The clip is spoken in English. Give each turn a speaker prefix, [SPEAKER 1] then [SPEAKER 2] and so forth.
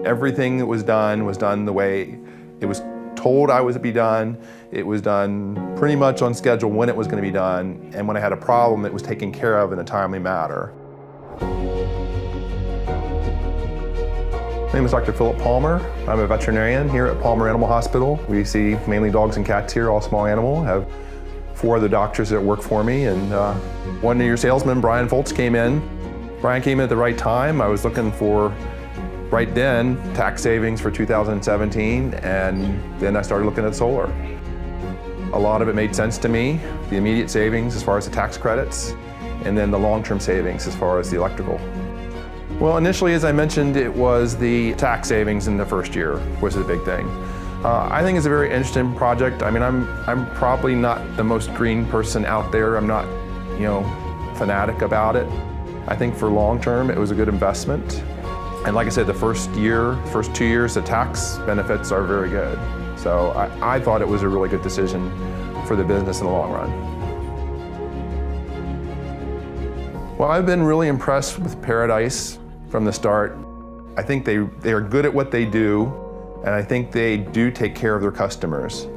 [SPEAKER 1] Everything that was done the way it was told I was to be done. It was done pretty much on schedule when it was going to be done, and when I had a problem, it was taken care of in a timely manner. My name is Dr. Philip Palmer. I'm a veterinarian here at Palmer Animal Hospital. We see mainly dogs and cats here, all small animal. I have 4 other doctors that work for me, and one of your salesmen, Brian Foltz, came in. Brian came in at the right time. I was looking for, right then, tax savings for 2017, and then I started looking at solar. A lot of it made sense to me, the immediate savings as far as the tax credits, and then the long-term savings as far as the electrical. Well, initially, as I mentioned, it was the tax savings in the first year was the big thing. I think it's a very interesting project. I mean, I'm probably not the most green person out there. I'm not, fanatic about it. I think for long term, it was a good investment. And like I said, the first 2 years, the tax benefits are very good. So I thought it was a really good decision for the business in the long run. Well, I've been really impressed with Paradise from the start. I think they are good at what they do, and I think they do take care of their customers.